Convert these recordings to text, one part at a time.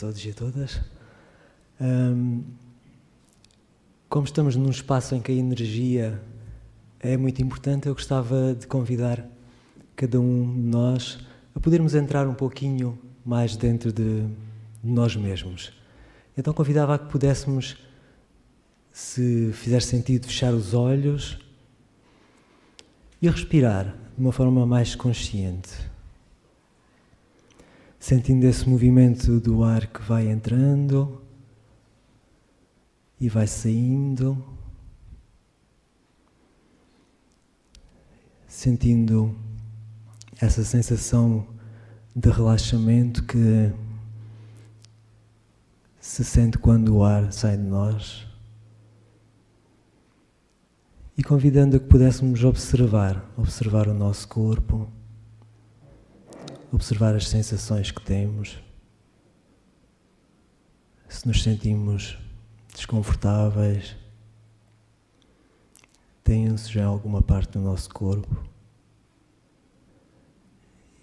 todos e a todas. Como estamos num espaço em que a energia é muito importante, eu gostava de convidar cada um de nós a podermos entrar um pouquinho mais dentro de nós mesmos. Então convidava a que pudéssemos, se fizer sentido, fechar os olhos e respirar de uma forma mais consciente, sentindo esse movimento do ar que vai entrando e vai saindo, sentindo essa sensação de relaxamento que se sente quando o ar sai de nós, e convidando a que pudéssemos observar o nosso corpo, observar as sensações que temos, se nos sentimos desconfortáveis, tensos em alguma parte do nosso corpo,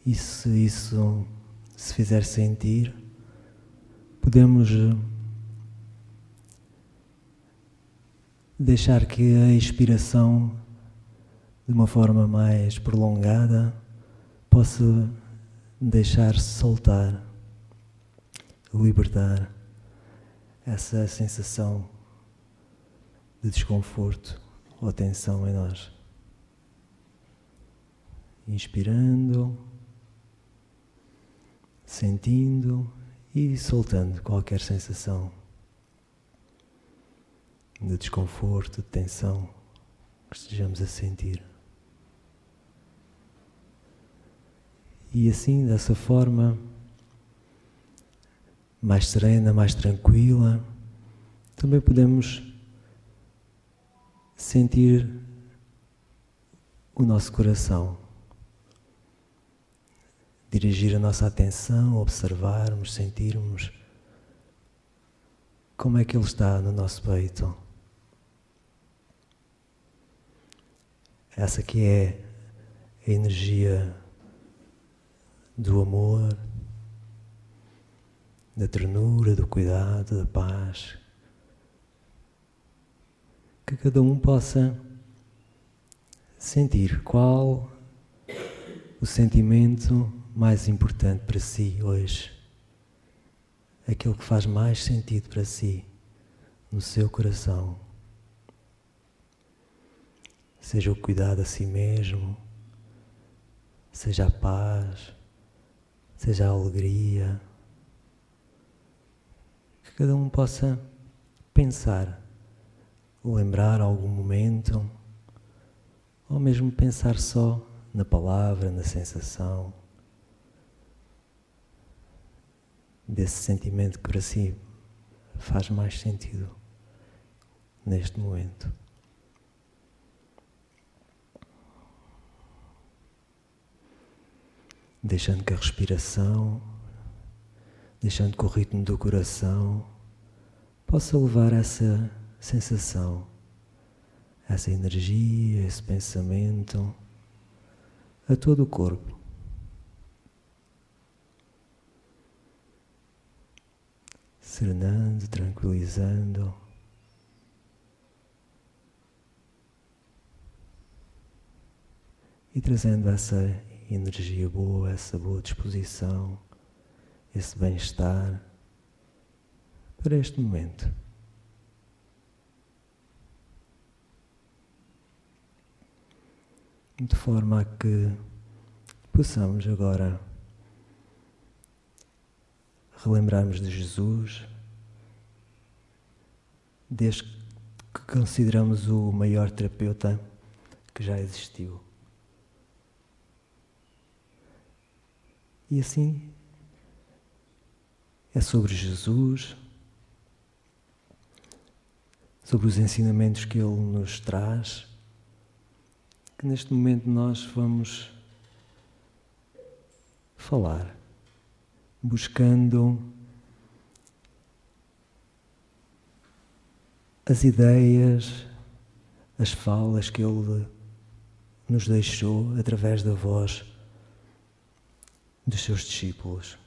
e se fizer sentir, podemos deixar que a expiração, de uma forma mais prolongada, possa deixar-se soltar, libertar essa sensação de desconforto ou tensão em nós. Inspirando, sentindo e soltando qualquer sensação de desconforto, de tensão que estejamos a sentir. E assim, dessa forma, mais serena, mais tranquila, também podemos sentir o nosso coração, dirigir a nossa atenção, observarmos, sentirmos como é que ele está no nosso peito. Essa que é a energia do amor, da ternura, do cuidado, da paz. Que cada um possa sentir qual o sentimento mais importante para si hoje, aquele que faz mais sentido para si, no seu coração. Seja o cuidado a si mesmo, seja a paz, seja a alegria. Que cada um possa pensar, lembrar algum momento, ou mesmo pensar só na palavra, na sensação, desse sentimento que para si faz mais sentido neste momento. Deixando que a respiração, deixando que o ritmo do coração possa levar essa sensação, essa energia, esse pensamento a todo o corpo. Serenando, tranquilizando. E trazendo essa energia boa, essa boa disposição, esse bem-estar para este momento. De forma a que possamos agora relembrarmos de Jesus, desde que consideramos o maior terapeuta que já existiu. E assim, é sobre Jesus, sobre os ensinamentos que Ele nos traz, que neste momento nós vamos falar, buscando as ideias, as falas que Ele nos deixou através da voz dos seus discípulos.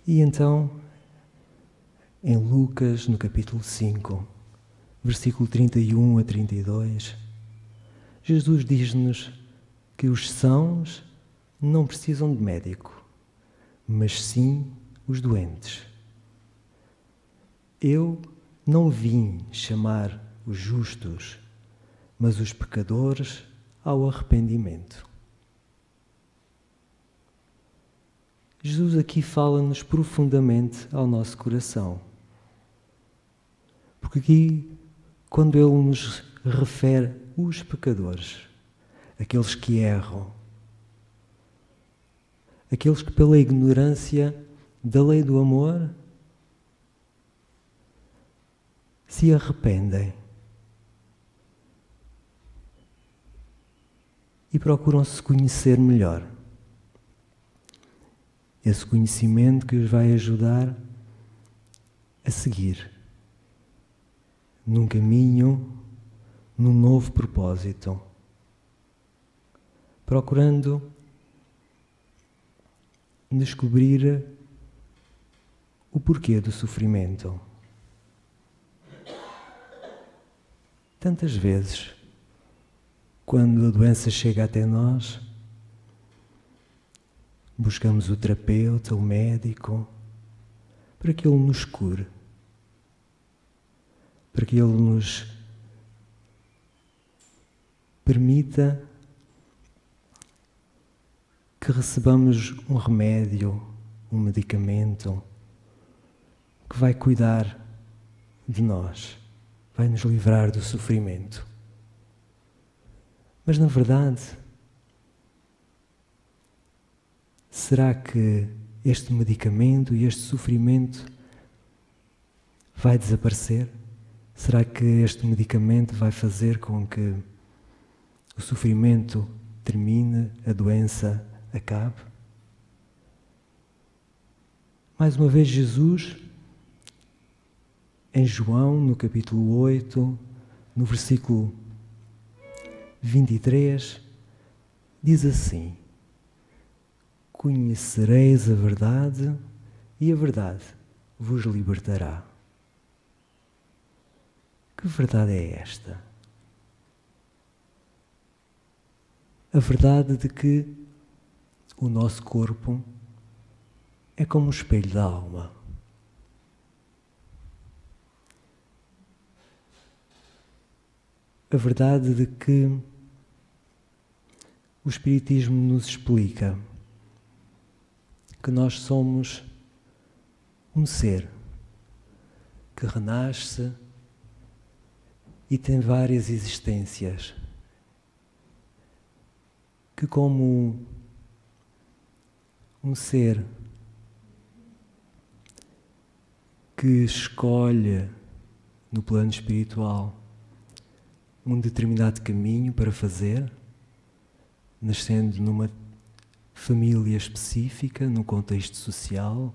E então, em Lucas, no capítulo 5, versículo 31 a 32, Jesus diz-nos que os sãos não precisam de médico, mas sim os doentes. Eu não vim chamar os justos, mas os pecadores ao arrependimento. Jesus aqui fala-nos profundamente ao nosso coração. Porque aqui, quando Ele nos refere os pecadores, aqueles que erram, aqueles que pela ignorância da lei do amor se arrependem e procuram se conhecer melhor. Esse conhecimento que os vai ajudar a seguir num caminho, num novo propósito, procurando descobrir o porquê do sofrimento. Tantas vezes, quando a doença chega até nós, buscamos o terapeuta, o médico, para que ele nos cure, para que ele nos permita que recebamos um remédio, um medicamento que vai cuidar de nós, vai nos livrar do sofrimento. Mas, na verdade, será que este medicamento e este sofrimento vai desaparecer? Será que este medicamento vai fazer com que o sofrimento termine, a doença acabe? Mais uma vez, Jesus, em João, no capítulo 8, no versículo 23, diz assim: conhecereis a verdade e a verdade vos libertará. Que verdade é esta? A verdade de que o nosso corpo é como um espelho da alma. A verdade de que o Espiritismo nos explica que nós somos um ser que renasce e tem várias existências, que como um ser que escolhe no plano espiritual um determinado caminho para fazer, nascendo numa família específica, num contexto social,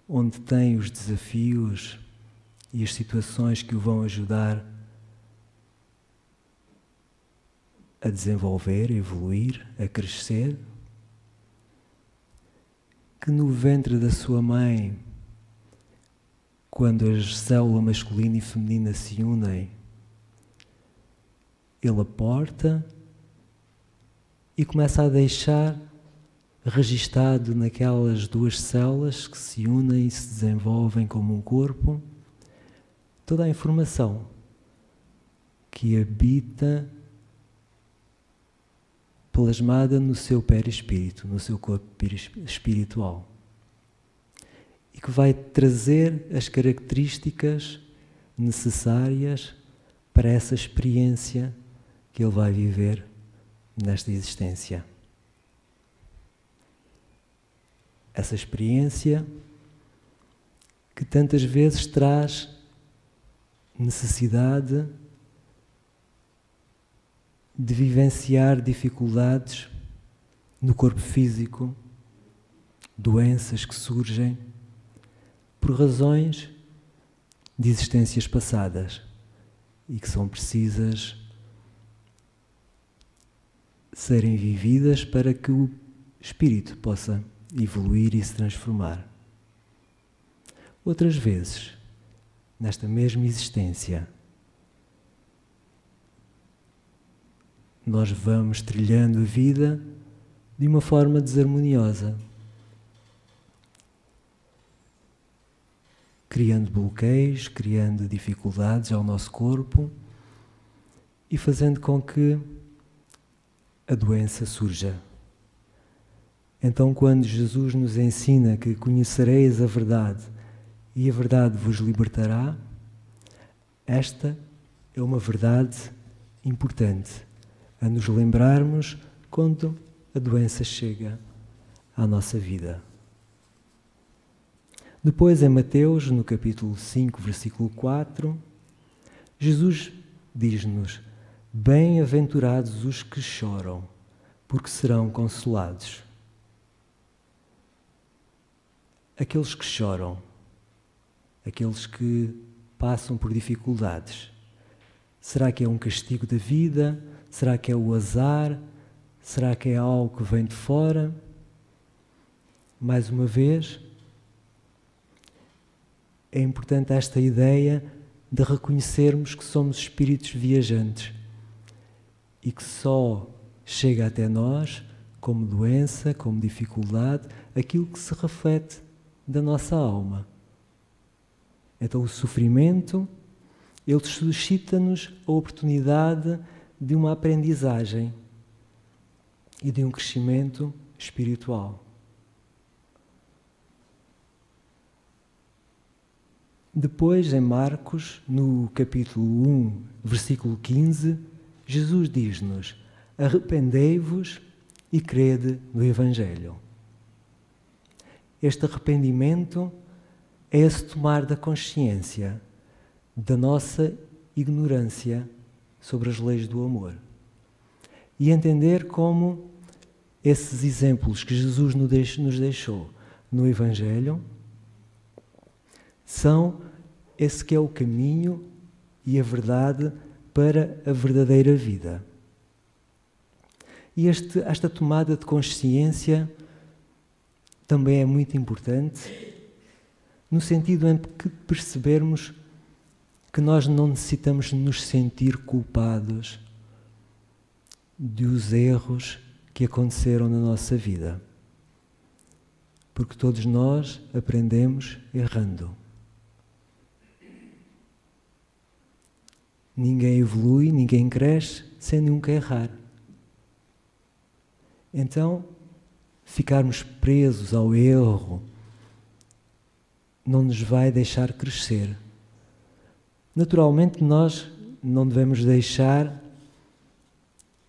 onde tem os desafios e as situações que o vão ajudar a desenvolver, a evoluir, a crescer, que no ventre da sua mãe, quando a célula masculina e feminina se unem, ele aporta e começa a deixar registado naquelas duas células que se unem e se desenvolvem como um corpo, toda a informação que habita plasmada no seu perispírito, no seu corpo espiritual, e que vai trazer as características necessárias para essa experiência que ele vai viver nesta existência. Essa experiência que tantas vezes traz necessidade de vivenciar dificuldades no corpo físico, doenças que surgem por razões de existências passadas e que são precisas serem vividas para que o espírito possa evoluir e se transformar. Outras vezes, nesta mesma existência, nós vamos trilhando a vida de uma forma desarmoniosa, criando bloqueios, criando dificuldades ao nosso corpo e fazendo com que a doença surja. Então, quando Jesus nos ensina que conhecereis a verdade e a verdade vos libertará, esta é uma verdade importante a nos lembrarmos quando a doença chega à nossa vida. Depois, em Mateus, no capítulo 5, versículo 4, Jesus diz-nos: bem-aventurados os que choram, porque serão consolados. Aqueles que choram, aqueles que passam por dificuldades. Será que é um castigo da vida? Será que é o azar? Será que é algo que vem de fora? Mais uma vez, é importante esta ideia de reconhecermos que somos espíritos viajantes e que só chega até nós, como doença, como dificuldade, aquilo que se reflete da nossa alma. Então o sofrimento, ele suscita-nos a oportunidade de uma aprendizagem e de um crescimento espiritual. Depois, em Marcos, no capítulo 1, versículo 15, Jesus diz-nos: arrependei-vos e crede no Evangelho. Este arrependimento é esse tomar da consciência da nossa ignorância sobre as leis do amor e entender como esses exemplos que Jesus nos deixou no Evangelho são esse que é o caminho e a verdade para a verdadeira vida. E esta tomada de consciência também é muito importante no sentido em que percebermos que nós não necessitamos nos sentir culpados dos erros que aconteceram na nossa vida. Porque todos nós aprendemos errando. Ninguém evolui, ninguém cresce sem nunca errar. Então, ficarmos presos ao erro não nos vai deixar crescer. Naturalmente, nós não devemos deixar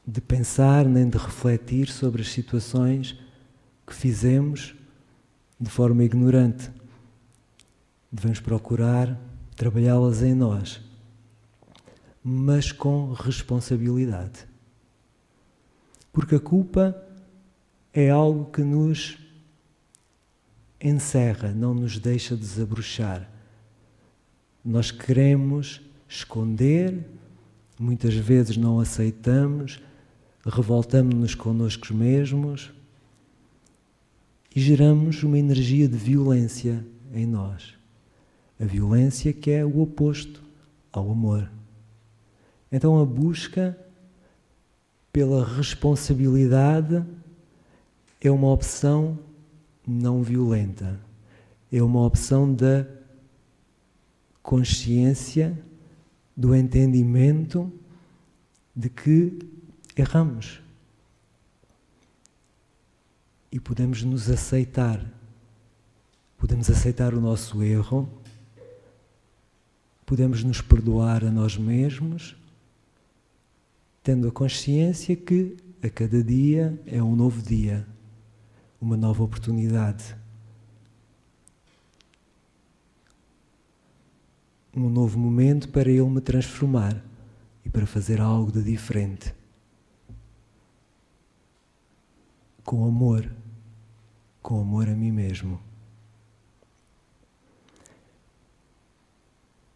de pensar nem de refletir sobre as situações que fizemos de forma ignorante. Devemos procurar trabalhá-las em nós, mas com responsabilidade. Porque a culpa é algo que nos encerra, não nos deixa desabrochar. Nós queremos esconder, muitas vezes não aceitamos, revoltamos-nos connosco mesmos e geramos uma energia de violência em nós. A violência que é o oposto ao amor. Então a busca pela responsabilidade é uma opção não violenta. É uma opção da consciência, do entendimento de que erramos. E podemos nos aceitar. Podemos aceitar o nosso erro. Podemos nos perdoar a nós mesmos, tendo a consciência que a cada dia é um novo dia, uma nova oportunidade, um novo momento para eu me transformar e para fazer algo de diferente. Com amor a mim mesmo.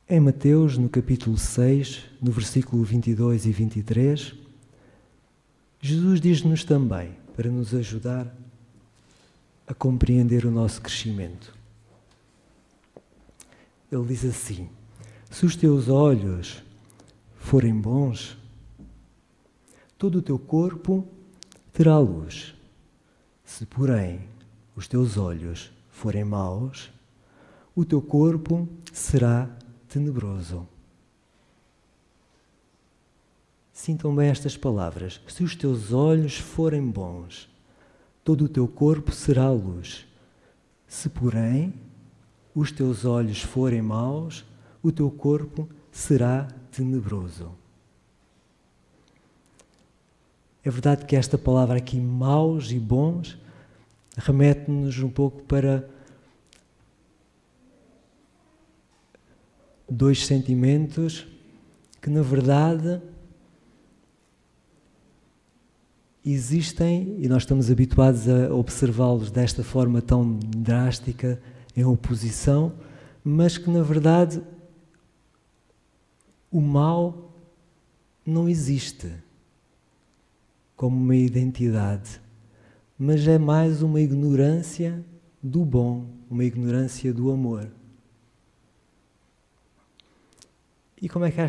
Em Mateus, no capítulo 6, no versículo 22 e 23, Jesus diz-nos também, para nos ajudar a compreender o nosso crescimento: Ele diz assim: se os teus olhos forem bons, todo o teu corpo terá luz. Se, porém, os teus olhos forem maus, o teu corpo será tenebroso. Sintam bem estas palavras. Se os teus olhos forem bons, todo o teu corpo será luz. Se, porém, os teus olhos forem maus, o teu corpo será tenebroso. É verdade que esta palavra aqui, maus e bons, remete-nos um pouco para dois sentimentos que, na verdade, existem e nós estamos habituados a observá-los desta forma tão drástica, em oposição, mas que, na verdade, o mal não existe como uma identidade, mas é mais uma ignorância do bom, uma ignorância do amor. E como é que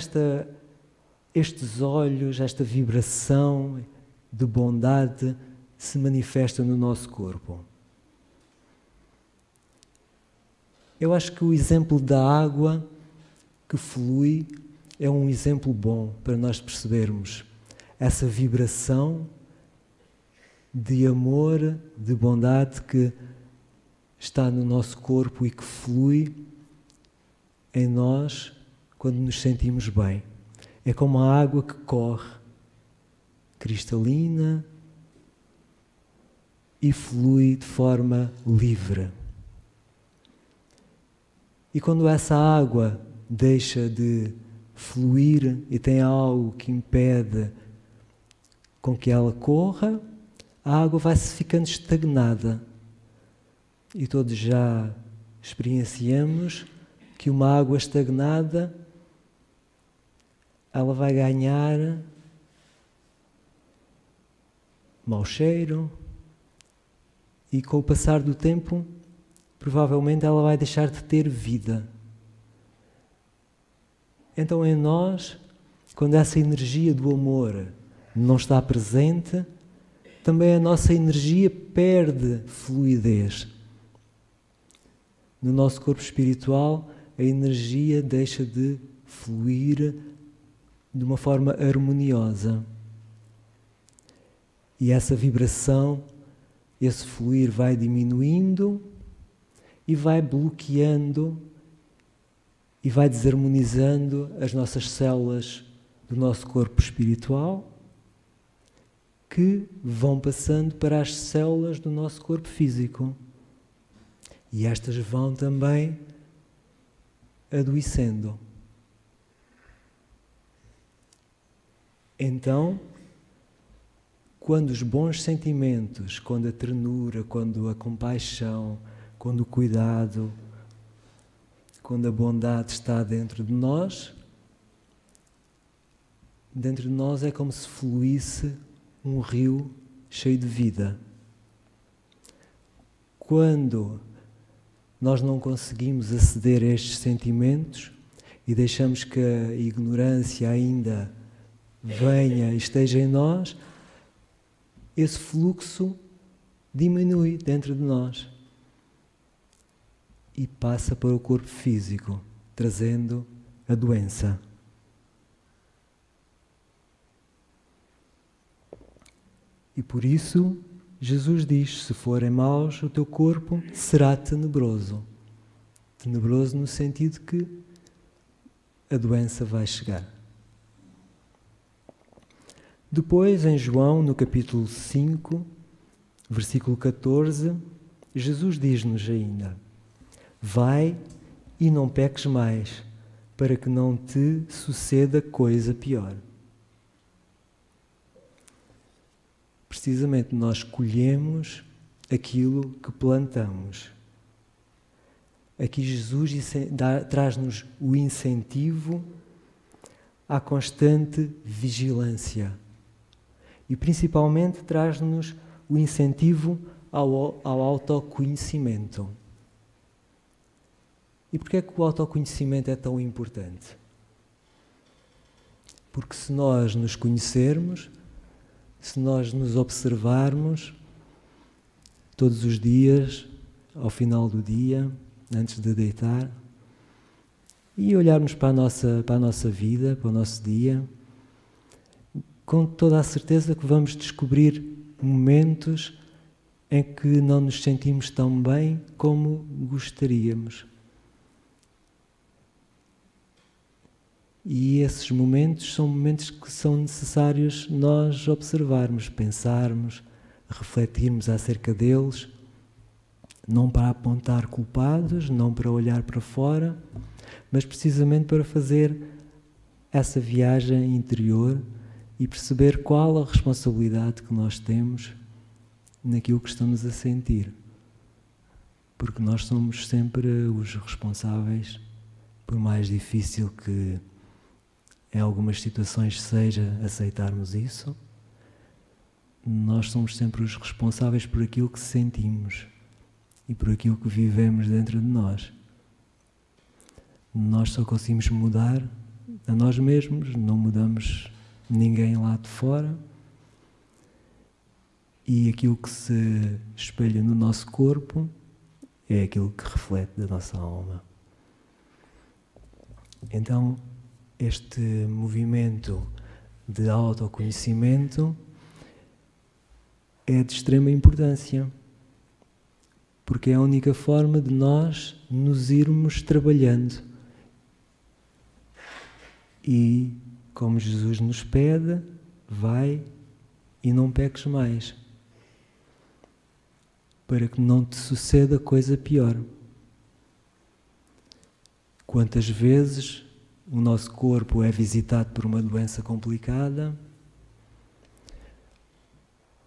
estes olhos, esta vibração de bondade se manifesta no nosso corpo? Eu acho que o exemplo da água que flui é um exemplo bom para nós percebermos essa vibração de amor, de bondade que está no nosso corpo e que flui em nós quando nos sentimos bem. É como a água que corre, cristalina, e flui de forma livre. E quando essa água deixa de fluir e tem algo que impede com que ela corra, a água vai-se ficando estagnada. E todos já experienciamos que uma água estagnada, ela vai ganhar mau cheiro e, com o passar do tempo, provavelmente ela vai deixar de ter vida. Então, em nós, quando essa energia do amor não está presente, também a nossa energia perde fluidez. No nosso corpo espiritual, a energia deixa de fluir de uma forma harmoniosa. E essa vibração, esse fluir vai diminuindo e vai bloqueando e vai desarmonizando as nossas células do nosso corpo espiritual, que vão passando para as células do nosso corpo físico. E estas vão também adoecendo. Então, quando os bons sentimentos, quando a ternura, quando a compaixão, quando o cuidado, quando a bondade está dentro de nós é como se fluísse um rio cheio de vida. Quando nós não conseguimos aceder a estes sentimentos e deixamos que a ignorância ainda venha e esteja em nós, esse fluxo diminui dentro de nós e passa para o corpo físico, trazendo a doença. E por isso, Jesus diz: se forem maus, o teu corpo será tenebroso. Tenebroso no sentido que a doença vai chegar. Depois, em João, no capítulo 5, versículo 14, Jesus diz-nos ainda: vai e não peques mais, para que não te suceda coisa pior. Precisamente nós colhemos aquilo que plantamos. Aqui Jesus traz-nos o incentivo à constante vigilância e principalmente traz-nos o incentivo ao autoconhecimento. E porquê é que o autoconhecimento é tão importante? Porque se nós nos conhecermos, se nós nos observarmos todos os dias, ao final do dia, antes de deitar, e olharmos para a nossa vida, para o nosso dia, com toda a certeza que vamos descobrir momentos em que não nos sentimos tão bem como gostaríamos. E esses momentos são momentos que são necessários nós observarmos, pensarmos, refletirmos acerca deles, não para apontar culpados, não para olhar para fora, mas precisamente para fazer essa viagem interior e perceber qual a responsabilidade que nós temos naquilo que estamos a sentir. Porque nós somos sempre os responsáveis, por mais difícil que em algumas situações seja aceitarmos isso, nós somos sempre os responsáveis por aquilo que sentimos e por aquilo que vivemos dentro de nós. Nós só conseguimos mudar a nós mesmos, não mudamos ninguém lá de fora, e aquilo que se espelha no nosso corpo é aquilo que reflete da nossa alma. Então, este movimento de autoconhecimento é de extrema importância, porque é a única forma de nós nos irmos trabalhando. E, como Jesus nos pede, vai e não peques mais, para que não te suceda coisa pior. Quantas vezes o nosso corpo é visitado por uma doença complicada,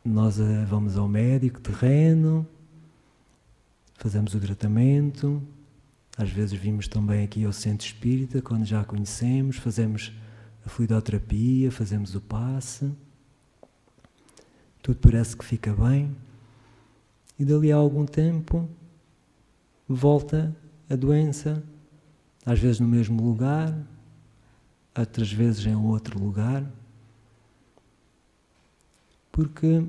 nós vamos ao médico terreno, fazemos o tratamento, às vezes vimos também aqui ao centro espírita, quando já conhecemos, fazemos a fluidoterapia, fazemos o passe, tudo parece que fica bem, e dali a algum tempo volta a doença, às vezes no mesmo lugar, outras vezes em outro lugar, porque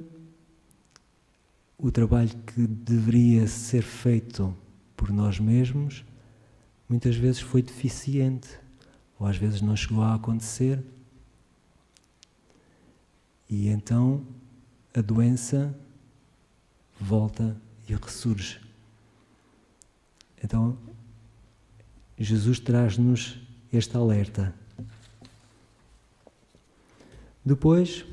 o trabalho que deveria ser feito por nós mesmos muitas vezes foi deficiente, ou às vezes não chegou a acontecer, e então a doença volta e ressurge. Então Jesus traz-nos este alerta. Depois,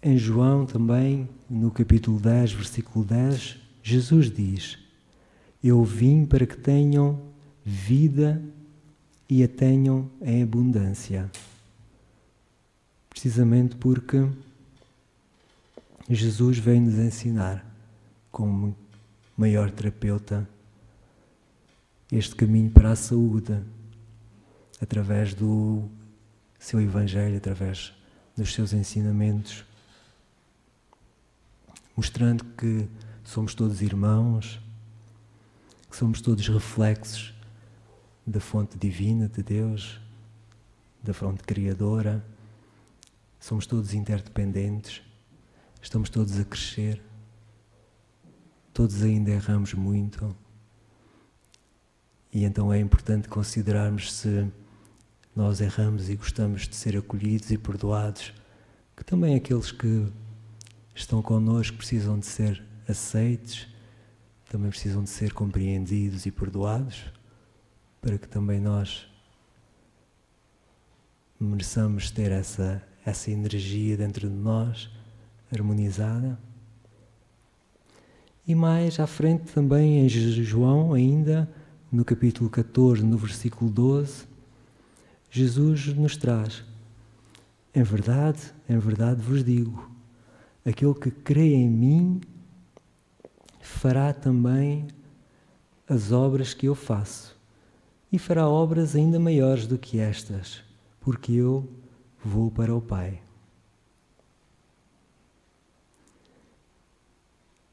em João também, no capítulo 10, versículo 10, Jesus diz: eu vim para que tenham vida e a tenham em abundância. Precisamente porque Jesus veio nos ensinar, como maior terapeuta, este caminho para a saúde, através do seu Evangelho, através dos seus ensinamentos, mostrando que somos todos irmãos, que somos todos reflexos da fonte divina de Deus, da fonte criadora, somos todos interdependentes, estamos todos a crescer, todos ainda erramos muito, e então é importante considerarmos se nós erramos e gostamos de ser acolhidos e perdoados, que também aqueles que estão connosco precisam de ser aceites, também precisam de ser compreendidos e perdoados, para que também nós mereçamos ter essa energia dentro de nós, harmonizada. E mais à frente também em João, ainda no capítulo 14, no versículo 12, Jesus nos traz: em verdade vos digo, aquele que crê em mim fará também as obras que eu faço, e fará obras ainda maiores do que estas, porque eu vou para o Pai.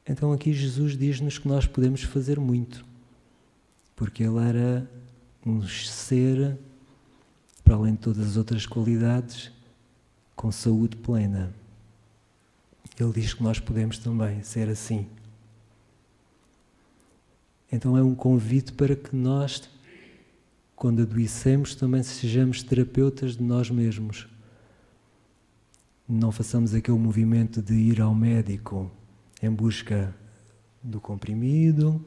Então aqui Jesus diz-nos que nós podemos fazer muito, porque ele era um ser, para além de todas as outras qualidades, com saúde plena. Ele diz que nós podemos também ser assim. Então é um convite para que nós, quando adoecemos, também sejamos terapeutas de nós mesmos. Não façamos aquele movimento de ir ao médico em busca do comprimido,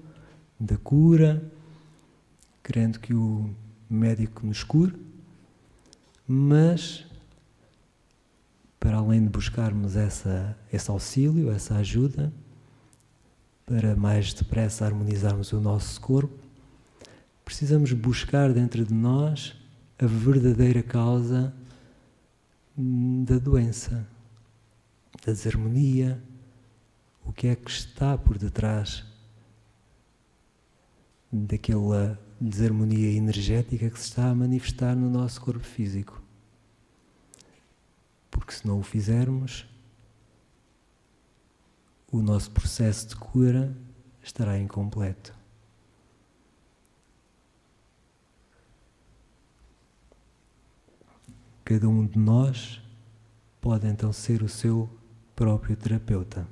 da cura, querendo que o médico nos cure, mas, para além de buscarmos esse auxílio, essa ajuda, para mais depressa harmonizarmos o nosso corpo, precisamos buscar dentro de nós a verdadeira causa da doença, da desarmonia, o que é que está por detrás daquela desarmonia energética que se está a manifestar no nosso corpo físico. Porque se não o fizermos, o nosso processo de cura estará incompleto. Cada um de nós pode então ser o seu próprio terapeuta.